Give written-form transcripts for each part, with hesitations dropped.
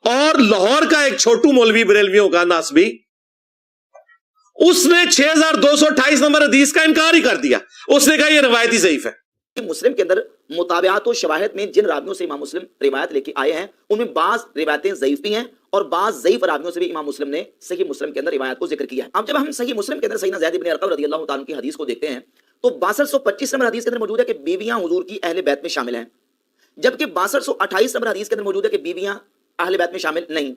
اور لاہور کا ایک چھوٹو مولوی بریلویوں کا ناسبی، اس نے 6228 نمبر حدیث کا انکار ہی کر دیا، اس نے کہا یہ روایت ہی ضعیف ہے۔ مسلم کے اندر مطابعات و شواہد میں جن راویوں سے امام مسلم روایت لے کے آئے ہیں ان میں بعض روایتیں ضعیف بھی ہیں اور بعض ضعیف راویوں سے بھی امام مسلم نے صحیح مسلم کے اندر روایت کو ذکر کیا ہے۔ اب جب ہم صحیح مسلم کے اندر سیدنا زید بن ارقم رضی اللہ تعالیٰ عنہ کی حدیث کو دیکھتے ہیں تو 6225 نمبر حدیث کے اندر موجود ہے کہ بیویاں حضور کی اہل بیت میں شامل ہیں، جبکہ 6228 نمبر حدیث کے اندر موجود ہے کہ بیویاں اہل بیت میں شامل نہیں۔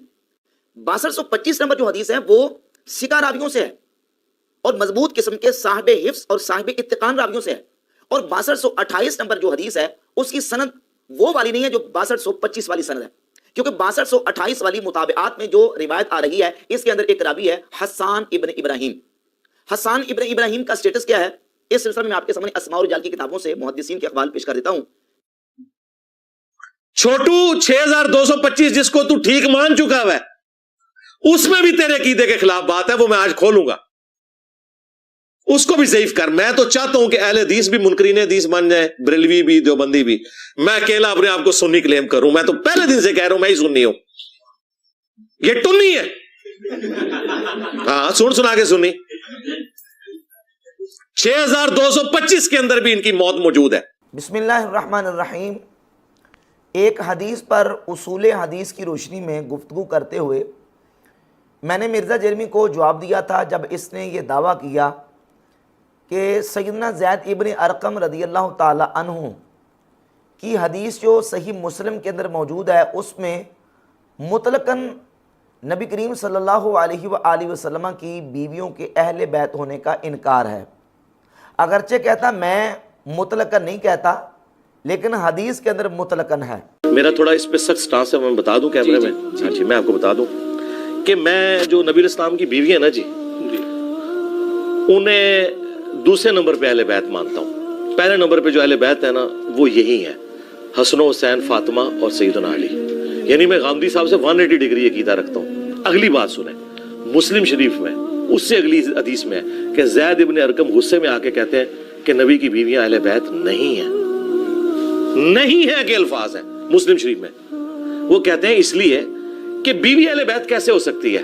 6225 نمبر جو حدیث ہے وہ ثقہ راویوں سے ہے اور مضبوط قسم کے صاحب حفظ اور صاحب اتقان راویوں سے ہے، اور 6228 نمبر جو حدیث ہے اس کی سند وہ والی نہیں ہے جو 6225 والی سند ہے، کیونکہ 6228 والی مطابعات میں جو روایت آ رہی ہے اس کے اندر ایک راوی ہے حسان ابن ابراہیم۔ حسان ابن ابراہیم کا سٹیٹس کیا ہے؟ اس سلسلے میں آپ کے سامنے اسماء اور رجال کی کتابوں سے محدثین کے اقوال پیش کر دیتا ہوں۔ چھوٹو 6225 جس کو تو ٹھیک مان چکا ہے اس میں بھی تیرے عقیدے کے خلاف بات ہے، وہ میں آج کھولوں گا، اس کو بھی ضعیف کر۔ میں تو چاہتا ہوں کہ اہل حدیث بھی منکرین حدیث مان جائے، بریلوی بھی دیوبندی بھی، میں اکیلا اپنے آپ کو سنی کلیم کروں، میں تو پہلے دن سے کہہ رہا ہوں میں ہی سنی ہوں، یہ ٹنی ہے، ہاں سنا کے سنی۔ 6225 کے اندر بھی ان کی موت موجود ہے۔ بسم اللہ الرحمن الرحیم۔ ایک حدیث پر اصول حدیث کی روشنی میں گفتگو کرتے ہوئے میں نے مرزا جرمی کو جواب دیا تھا جب اس نے یہ دعویٰ کیا کہ سیدنا زید ابن ارقم رضی اللہ تعالی عنہ کی حدیث جو صحیح مسلم کے اندر موجود ہے اس میں مطلقاً نبی کریم صلی اللہ علیہ وآلہ وسلم کی بیویوں کے اہل بیت ہونے کا انکار ہے۔ اگرچہ کہتا میں مطلقاً نہیں کہتا، لیکن حدیث کے اندر مطلقاً ہے۔ میرا تھوڑا اس پہ سخت سٹانس ہے، میں بتا دوں کیمرے میں، جی میں آپ کو بتا دوں کہ میں جو نبی اسلام کی بیوی ہے نا جی، انہیں دوسرے نمبر پہ اہل بیت مانتا ہوں۔ پہلے نمبر پہ جو اہل بیت ہے نا وہ یہی ہیں، حسن و حسین، فاطمہ اور سیدنا علی، یعنی میں غامدی صاحب سے 180 ڈگری عقیدہ رکھتا ہوں۔ اگلی بات سنیں، مسلم شریف میں اس سے اگلی حدیث میں ہے کہ زید ابن ارقم غصے میں آ کے کہتے ہیں کہ نبی کی بیویاں اہل بیت نہیں ہیں، نہیں ہے کہ الفاظ ہیں مسلم شریف میں۔ وہ کہتے ہیں اس لیے کہ بیوی اہل بیت کیسے ہو سکتی ہے؟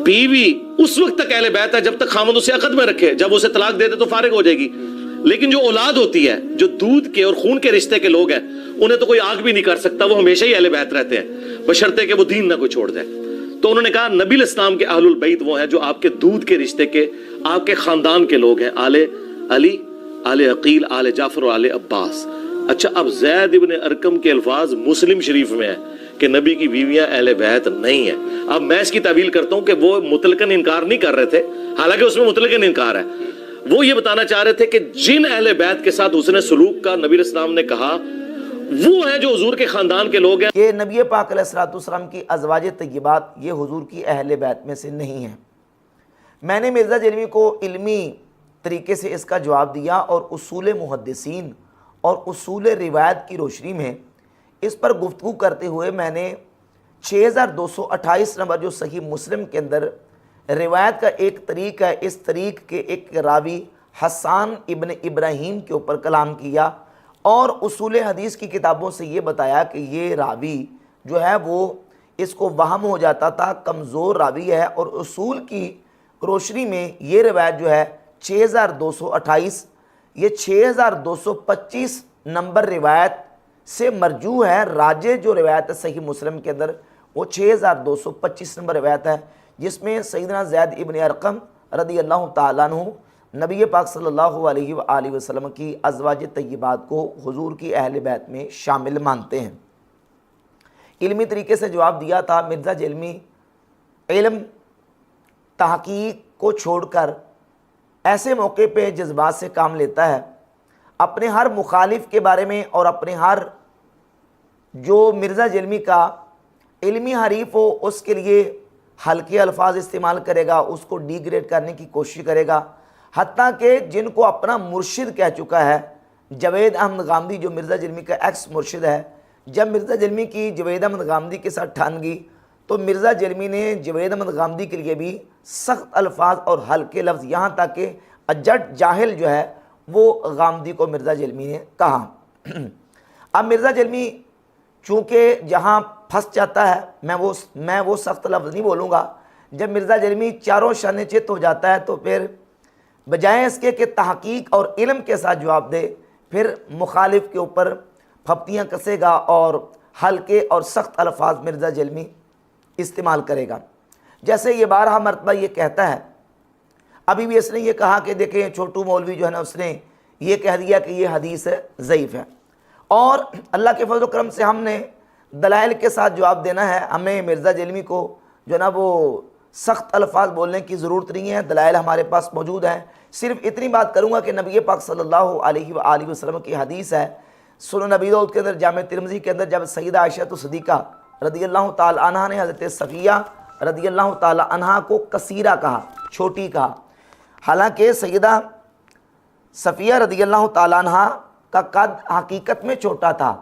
بیوی اس وقت تک اہل بیت ہے جب تک خامد اسے عقد میں رکھے، جب اسے طلاق دے دے تو فارغ ہو جائے گی، لیکن جو اولاد ہوتی ہے، جو دودھ کے اور خون کے رشتے کے لوگ ہیں، انہیں تو کوئی آگ بھی نہیں کر سکتا، وہ ہمیشہ ہی اہل بیت رہتے ہیں بشرطے کہ وہ دین نہ کوئی چھوڑ دے۔ تو انہوں نے کہا نبی الاسلام کے اہل البیت وہ ہیں جو آپ کے دودھ کے رشتے کے، آپ کے خاندان کے لوگ ہیں، آل علی، آل عقیل، آل جعفر اور آل عباس۔ اچھا، اب زید ابن ارقم کے الفاظ مسلم شریف میں ہیں کہ نبی کی بیویاں اہل بیت نہیں ہیں۔ اب میں اس کی تعویل کرتا ہوں کہ وہ مطلقاً انکار نہیں کر رہے تھے، حالانکہ اس میں مطلقاً انکار ہے۔ وہ یہ بتانا چاہ رہے تھے کہ جن اہل بیت کے ساتھ حسن سلوک کا نبی اسلام نے کہا وہ ہیں جو حضور کے خاندان کے لوگ ہیں۔ کہ نبی پاک علیہ الصلوۃ والسلام کی ازواج طیبات یہ حضور کی اہل بیت میں سے نہیں ہیں۔ میں نے مرزا جرمی کو علمی طریقے سے اس کا جواب دیا اور اصول محدثین اور اصول روایت کی روشنی میں اس پر گفتگو کرتے ہوئے میں نے 6228 نمبر جو صحیح مسلم کے اندر روایت کا ایک طریق ہے، اس طریق کے ایک راوی حسان ابن ابراہیم کے اوپر کلام کیا اور اصول حدیث کی کتابوں سے یہ بتایا کہ یہ راوی جو ہے وہ اس کو وہم ہو جاتا تھا، کمزور راوی ہے، اور اصول کی روشنی میں یہ روایت جو ہے 6228 یہ 6225 نمبر روایت سے مرجوع ہے۔ راجح جو روایت ہے صحیح مسلم کے اندر وہ 6225 نمبر روایت ہے، جس میں سیدنا زید ابن ارقم رضی اللہ تعالیٰ عنہ نبی پاک صلی اللہ علیہ وآلہ وسلم کی ازواج طیبات کو حضور کی اہل بیت میں شامل مانتے ہیں۔ علمی طریقے سے جواب دیا تھا۔ مرزا جلمی علم تحقیق کو چھوڑ کر ایسے موقع پہ جذبات سے کام لیتا ہے، اپنے ہر مخالف کے بارے میں اور اپنے ہر جو مرزا جلمی کا علمی حریف ہو اس کے لیے ہلکے الفاظ استعمال کرے گا، اس کو ڈی گریڈ کرنے کی کوشش کرے گا، حتیٰ کہ جن کو اپنا مرشد کہہ چکا ہے جوید احمد غامدی جو مرزا جلمی کا ایکس مرشد ہے، جب مرزا جلمی کی جوید احمد غامدی کے ساتھ ٹھان گئی تو مرزا جلمی نے جوید احمد غامدی کے لیے بھی سخت الفاظ اور ہلکے لفظ، یہاں تک کہ اجٹ جاہل جو ہے وہ غامدی کو مرزا جلمی نے کہا۔ اب مرزا جلمی چونکہ جہاں پھنس جاتا ہے، میں وہ سخت لفظ نہیں بولوں گا، جب مرزا جرمی چاروں شانے چت ہو جاتا ہے تو پھر بجائے اس کے کہ تحقیق اور علم کے ساتھ جواب دے، پھر مخالف کے اوپر پھپتیاں کسے گا اور ہلکے اور سخت الفاظ مرزا جرمی استعمال کرے گا۔ جیسے یہ بارہا مرتبہ یہ کہتا ہے، ابھی بھی اس نے یہ کہا کہ دیکھیں چھوٹو مولوی جو ہے نا، اس نے یہ کہہ دیا کہ یہ حدیث ضعیف ہے، اور اللہ کے فضل و کرم سے ہم نے دلائل کے ساتھ جواب دینا ہے۔ ہمیں مرزا جرمی کو جو ہے نا وہ سخت الفاظ بولنے کی ضرورت نہیں ہے، دلائل ہمارے پاس موجود ہیں۔ صرف اتنی بات کروں گا کہ نبی پاک صلی اللہ علیہ وآلہ وسلم کی حدیث ہے، سنن نبی داؤد کے اندر، جامع ترمذی کے اندر، جب سیدہ عائشہ صدیقہ رضی اللہ تعالی عنہ نے حضرت صفیہ رضی اللہ تعالی عنہ کو کثیرہ کہا، چھوٹی کہا، حالانکہ سیدہ صفیہ رضی اللہ تعالی عنہ کا قد حقیقت میں چھوٹا تھا،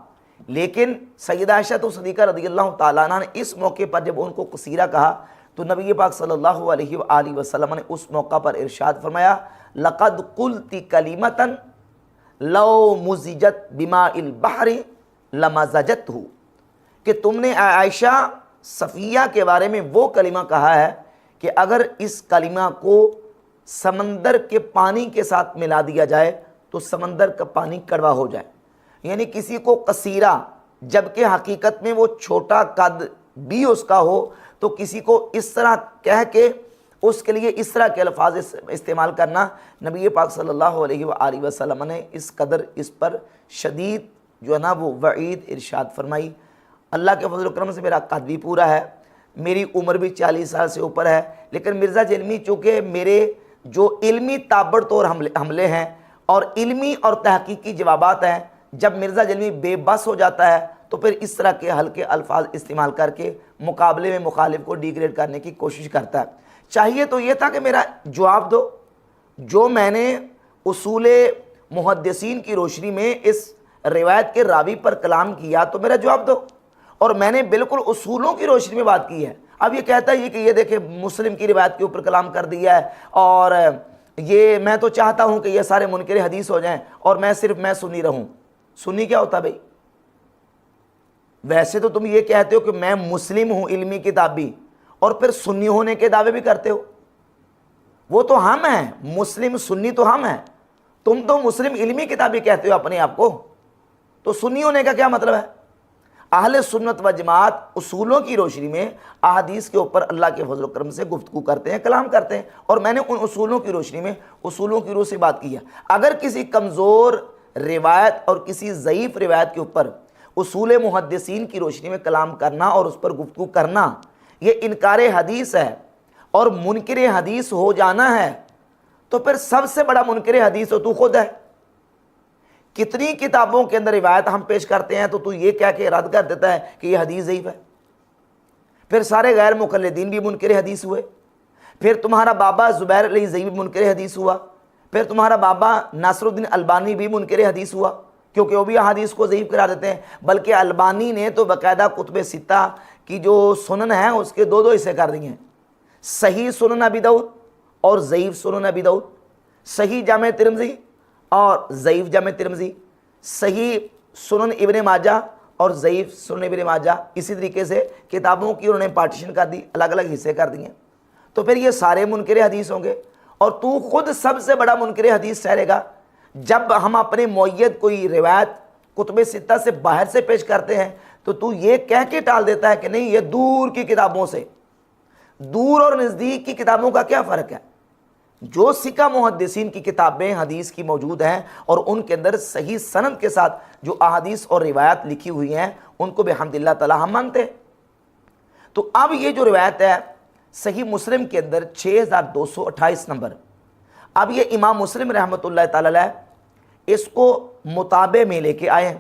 لیکن سیدہ عائشہ صدیقہ رضی اللہ تعالیٰ عنہ نے اس موقع پر جب ان کو کثیرہ کہا تو نبی پاک صلی اللہ علیہ وآلہ وسلم نے اس موقع پر ارشاد فرمایا، لَقَدْ قُلْتِ كَلِمَةً لَوْ مُزِجَتْ بِمَاءِ الْبَحْرِ لَمَزَجَتْهُ، کہ تم نے عائشہ صفیہ کے بارے میں وہ کلمہ کہا ہے کہ اگر اس کلمہ کو سمندر کے پانی کے ساتھ ملا دیا جائے تو سمندر کا پانی کڑوا ہو جائے۔ یعنی کسی کو قصیرہ، جبکہ حقیقت میں وہ چھوٹا قد بھی اس کا ہو، تو کسی کو اس طرح کہہ کے اس کے لیے اس طرح کے الفاظ استعمال کرنا، نبی پاک صلی اللہ علیہ وآلہ وسلم نے اس قدر اس پر شدید جو ہے نا وہ وعید ارشاد فرمائی۔ اللہ کے فضل و کرم سے میرا قد بھی پورا ہے، میری عمر بھی 40 سال سے اوپر ہے، لیکن مرزا جرمی چونکہ میرے جو علمی تابڑ توڑ حملے ہیں اور علمی اور تحقیقی جوابات ہیں، جب مرزا جرمی بے بس ہو جاتا ہے تو پھر اس طرح کے ہلکے الفاظ استعمال کر کے مقابلے میں مخالف کو ڈیگریڈ کرنے کی کوشش کرتا ہے۔ چاہیے تو یہ تھا کہ میرا جواب دو، جو میں نے اصول محدثین کی روشنی میں اس روایت کے راوی پر کلام کیا تو میرا جواب دو، اور میں نے بالکل اصولوں کی روشنی میں بات کی ہے۔ اب یہ کہتا ہے کہ یہ دیکھیں مسلم کی روایت کے اوپر کلام کر دیا ہے، اور یہ میں تو چاہتا ہوں کہ یہ سارے منکر حدیث ہو جائیں اور میں صرف سنی رہوں۔ سنی کیا ہوتا بھائی؟ ویسے تو تم یہ کہتے ہو کہ میں مسلم ہوں علمی کتابی، اور پھر سنی ہونے کے دعوے بھی کرتے ہو۔ وہ تو ہم ہیں، مسلم سنی تو ہم ہیں، تم تو مسلم علمی کتابی کہتے ہو اپنے آپ کو، تو سنی ہونے کا کیا مطلب ہے؟ اہل سنت و جماعت اصولوں کی روشنی میں احادیث کے اوپر اللہ کے فضل و کرم سے گفتگو کرتے ہیں، کلام کرتے ہیں، اور میں نے ان اصولوں کی روشنی میں اصولوں کی روح سے بات کی ہے۔ اگر کسی کمزور روایت اور کسی ضعیف روایت کے اوپر اصول محدثین کی روشنی میں کلام کرنا اور اس پر گفتگو کرنا یہ انکار حدیث ہے اور منکر حدیث ہو جانا ہے، تو پھر سب سے بڑا منکر حدیث تو خود ہے۔ کتنی کتابوں کے اندر روایت ہم پیش کرتے ہیں تو یہ کہہ کے رد کر دیتا ہے کہ یہ حدیث ضعیف ہے۔ پھر سارے غیر مقلدین بھی منکر حدیث ہوئے، پھر تمہارا بابا زبیر علیہ زئی بھی منکر حدیث ہوا، پھر تمہارا بابا ناصر الدین البانی بھی منکر حدیث ہوا، کیونکہ وہ بھی حدیث کو ضعیف قرار دیتے ہیں۔ بلکہ البانی نے تو باقاعدہ کتب ستہ کی جو سنن ہیں اس کے دو حصے کر دیے ہیں، صحیح سنن ابی داؤد اور ضعیف سنن ابی داؤد، صحیح جامع ترمذی اور ضعیف جامع ترمذی، صحیح سنن ابن ماجہ اور ضعیف سنن ابن ماجہ۔ اسی طریقے سے کتابوں کی انہوں نے پارٹیشن کر دی، الگ الگ حصے کر دیے، تو پھر یہ سارے منکر حدیث ہوں گے، اور تو خود سب سے بڑا منکر حدیث ٹھہرے گا جب ہم اپنے معید کوئی روایت کتب ستہ سے باہر سے پیش کرتے ہیں تو یہ کہہ کے ٹال دیتا ہے کہ نہیں یہ دور کی کتابوں سے۔ دور اور نزدیک کی کتابوں کا کیا فرق ہے؟ جو سکہ محدثین کی کتابیں حدیث کی موجود ہیں اور ان کے اندر صحیح سند کے ساتھ جو احادیث اور روایات لکھی ہوئی ہیں ان کو بحمد اللہ تعالی ہم مانتے ہیں۔ تو اب یہ جو روایت ہے صحیح مسلم کے اندر 6228 نمبر، اب یہ امام مسلم رحمۃ اللہ تعالی علیہ اس کو مطابع میں لے کے آئے ہیں۔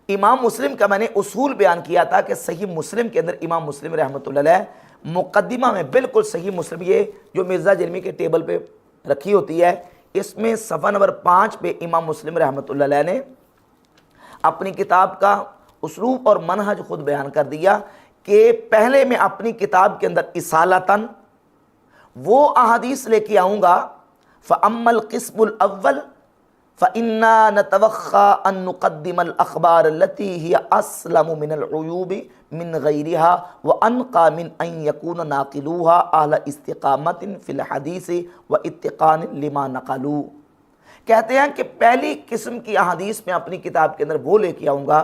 امام مسلم کا میں نے اصول بیان کیا تھا کہ صحیح مسلم کے اندر امام مسلم رحمۃ اللہ علیہ مقدمہ میں بالکل صحیح مسلم، یہ جو مرزا جرمی کے ٹیبل پہ رکھی ہوتی ہے، اس میں صفحہ نمبر 5 پہ امام مسلم رحمۃ اللہ علیہ نے اپنی کتاب کا اسلوب اور منہج خود بیان کر دیا کہ پہلے میں اپنی کتاب کے اندر اصالتاً وہ احادیث لے کے آؤں گا، فَأَمَّا الْقِسْمُ الْأَوَّلُ فَإِنَّا نَتَوَخَّى أَن نُقَدِّمَ الْأَخْبَارَ الَّتِي هِيَ أَسْلَمُ مِنَ الْعُيُوبِ من غیرها وانقى من ان يكون ناقلوها اهل استقامت فی الحدیث واتقان لما نقلوا۔ کہتے ہیں کہ پہلی قسم کی احادیث میں اپنی کتاب کے اندر وہ لے کے آؤں گا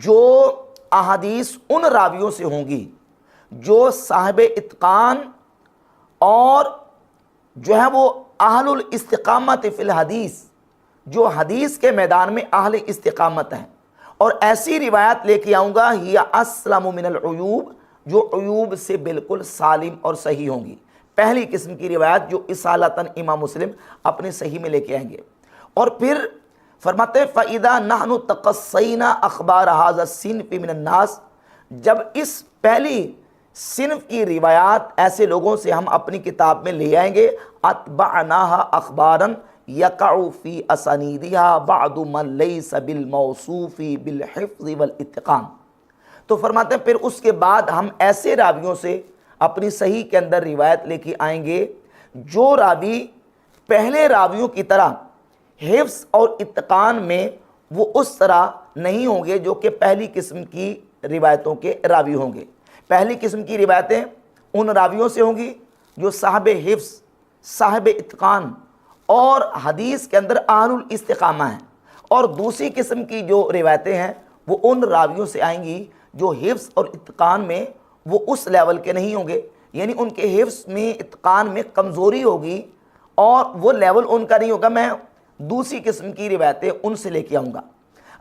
جو احادیث ان راویوں سے ہوں گی جو صاحب اتقان اور جو ہے وہ اہل الاستقامت فی الحدیث، جو حدیث کے میدان میں اہل استقامت ہیں، اور ایسی روایت لے کے آؤں گا ہی اسلم من العیوب، جو عیوب سے بالکل سالم اور صحیح ہوں گی۔ پہلی قسم کی روایت جو اصالتاً امام مسلم اپنے صحیح میں لے کے آئیں گے۔ اور پھر فرماتے ہیں فَإِذَا نَحْنُ تَقَصَّيْنَا أَخْبَارَ هَذَا الصِّنْفِ مِنَ النَّاسِ، جب اس پہلی صنف کی روایات ایسے لوگوں سے ہم اپنی کتاب میں لے آئیں گے، أَتْبَعْنَاهَا أَخْبَارًا يَقَعُ فِي أَسَانِيدِهَا بَعْضُ مَنْ لَيْسَ بِالْمَوْصُوفِ بِالْحِفْظِ وَالْإِتْقَانِ، تو فرماتے ہیں پھر اس کے بعد ہم ایسے راویوں سے اپنی صحیح کے اندر روایت لے کے آئیں گے جو راوی پہلے راویوں کی طرح حفظ اور اتقان میں وہ اس طرح نہیں ہوں گے جو کہ پہلی قسم کی روایتوں کے راوی ہوں گے۔ پہلی قسم کی روایتیں ان راویوں سے ہوں گی جو صاحب حفظ، صاحب اتقان اور حدیث کے اندر اہل الاستقامہ ہیں، اور دوسری قسم کی جو روایتیں ہیں وہ ان راویوں سے آئیں گی جو حفظ اور اتقان میں وہ اس لیول کے نہیں ہوں گے، یعنی ان کے حفظ میں اتقان میں کمزوری ہوگی اور وہ لیول ان کا نہیں ہوگا۔ میں دوسری قسم کی روایتیں ان سے لے کے آؤں گا۔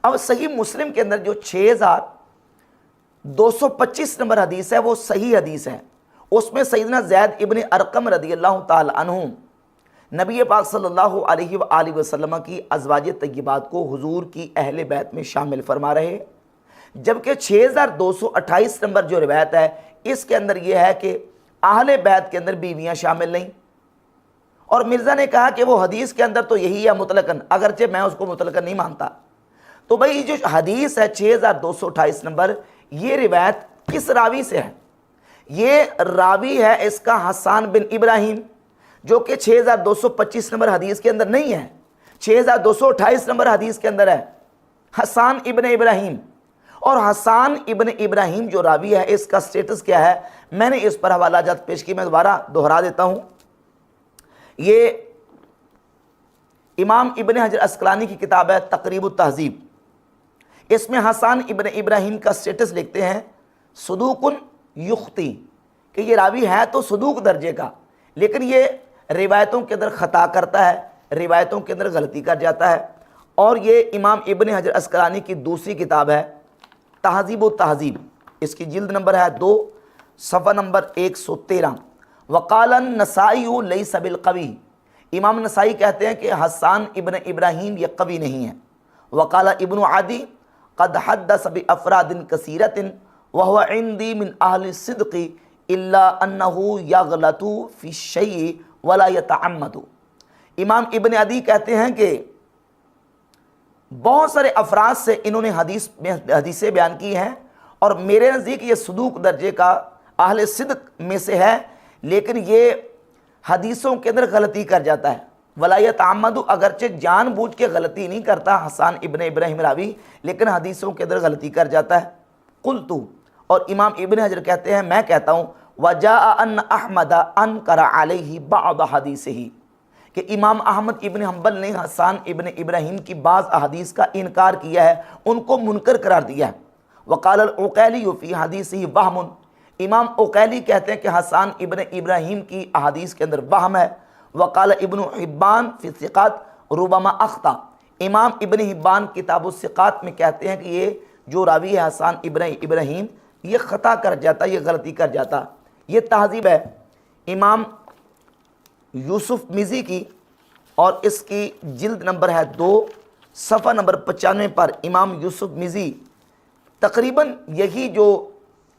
اب صحیح مسلم کے اندر جو 6225 نمبر حدیث ہے وہ صحیح حدیث ہے، اس میں سیدنا زید ابن ارقم رضی اللہ تعالی عنہ نبی پاک صلی اللہ علیہ وآلہ وسلم کی ازواج طیبات کو حضور کی اہل بیت میں شامل فرما رہے ہیں، جبکہ 6228 نمبر جو روایت ہے اس کے اندر یہ ہے کہ اہل بیت کے اندر بیویاں شامل نہیں، اور مرزا نے کہا کہ وہ حدیث کے اندر تو یہی ہے مطلقاً، اگرچہ میں اس کو مطلقاً نہیں مانتا۔ تو بھئی جو حدیث ہے 6228 نمبر، یہ روایت کس راوی سے ہے؟ یہ راوی ہے اس کا حسان بن ابراہیم، جو کہ 6225 نمبر حدیث کے اندر نہیں ہے، 6228 نمبر حدیث کے اندر ہے حسان ابن ابراہیم۔ اور حسان ابن ابراہیم جو راوی ہے اس کا سٹیٹس کیا ہے، میں نے اس پر حوالہ جات پیش کی، میں دوبارہ دہرا دیتا ہوں۔ یہ امام ابن حجر اسقلانی کی کتاب ہے تقریب التہذیب، اس میں حسان ابن ابراہیم کا سٹیٹس لکھتے ہیں صدوق یخطی، کہ یہ راوی ہے تو صدوق درجے کا، لیکن یہ روایتوں کے اندر خطا کرتا ہے، روایتوں کے اندر غلطی کر جاتا ہے۔ اور یہ امام ابن حجر اسقلانی کی دوسری کتاب ہے تہذیب و تہذیب، اس کی جلد نمبر ہے 2، صفحہ نمبر 113۔ وقال النسائی لیس بالقوی، امام نسائی کہتے ہیں کہ حسان ابن ابراہیم یہ قوی نہیں ہے۔ وقال ابن عدی قد حدث بافراد کثیرۃ وهو عندي من اہل الصدق الا انه یغلط فی الشیء ولا یتعمد۔ امام ابن عدی کہتے ہیں کہ بہت سارے افراد سے انہوں نے حدیثیں بیان کی ہیں، اور میرے نزدیک یہ صدوق درجے کا اہل صدق میں سے ہے، لیکن یہ حدیثوں کے اندر غلطی کر جاتا ہے۔ ولا یتعمد، اگرچہ جان بوجھ کے غلطی نہیں کرتا حسان ابن ابراہیم راوی، لیکن حدیثوں کے اندر غلطی کر جاتا ہے۔ قلت، اور امام ابن حجر کہتے ہیں میں کہتا ہوں وجاء ان احمد انکر علیہ بعض حدیثہ، کہ امام احمد ابن حنبل نے حسان ابن ابراہیم کی بعض احادیث کا انکار کیا ہے، ان کو منکر قرار دیا ہے۔ وقال العقیلی فی حدیثہ وہم، امام عقیلی کہتے ہیں کہ حسان ابن ابراہیم کی احادیث کے اندر وہم ہے۔ وقال ابن حبان فی الثقات ربما اخطا، امام ابن حبان کتاب الثقات میں کہتے ہیں کہ یہ جو راوی ہے حسان ابن ابراہیم یہ خطا کر جاتا، یہ غلطی کر جاتا۔ یہ تہذیب ہے امام یوسف مزی کی، اور اس کی جلد نمبر ہے 2، صفحہ نمبر 95 پر امام یوسف مزی تقریباً یہی جو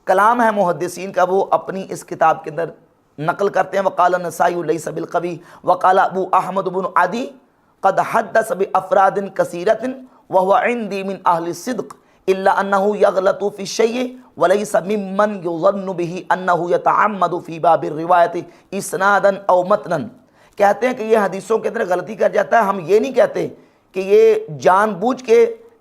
کلام ہے محدثین کا وہ اپنی اس کتاب کے اندر نقل کرتے ہیں۔ وقال النسائی لیس بالقوی وقال ابو احمد بن عدی قد حدث بافراد کثیرۃ وهو عندي من اہل الصدق الا انه یغلط فی الشیء وليس ممن يظن به انه يتعمد في باب الروایت اسنادا او متنا، کہتے ہیں کہ یہ حدیثوں کے اندر غلطی کر جاتا ہے، ہم یہ نہیں کہتے کہ یہ جان بوجھ کے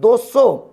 200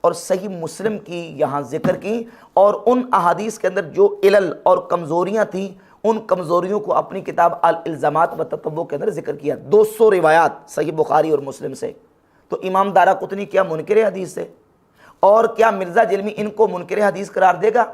اور صحیح مسلم کی یہاں ذکر کی، اور ان احادیث کے اندر جو علل اور کمزوریاں تھیں ان کمزوریوں کو اپنی کتاب الالزامات و تتبع کے اندر ذکر کیا۔ 200 روایات صحیح بخاری اور مسلم سے۔ تو امام دارقطنی کیا منکر حدیث ہے؟ اور کیا مرزا جلمی ان کو منکر حدیث قرار دے گا؟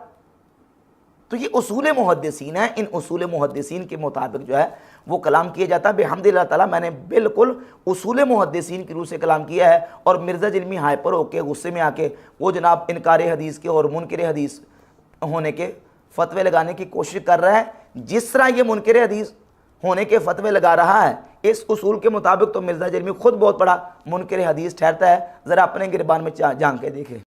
تو یہ اصول محدثین ہیں، ان اصول محدثین کے مطابق جو ہے وہ کلام کیا جاتا ہے۔ بحمد اللہ تعالیٰ میں نے بالکل اصول محدثین کی روح سے کلام کیا ہے، اور مرزا جلمی ہائپر ہو کے غصے میں آ کے وہ جناب انکار حدیث کے اور منکر حدیث ہونے کے فتوے لگانے کی کوشش کر رہا ہے۔ جس طرح یہ منکر حدیث ہونے کے فتوے لگا رہا ہے اس اصول کے مطابق، تو مرزا جلمی خود بہت بڑا منکر حدیث ٹھہرتا ہے۔ ذرا اپنے گربان میں جان کے دیکھیں۔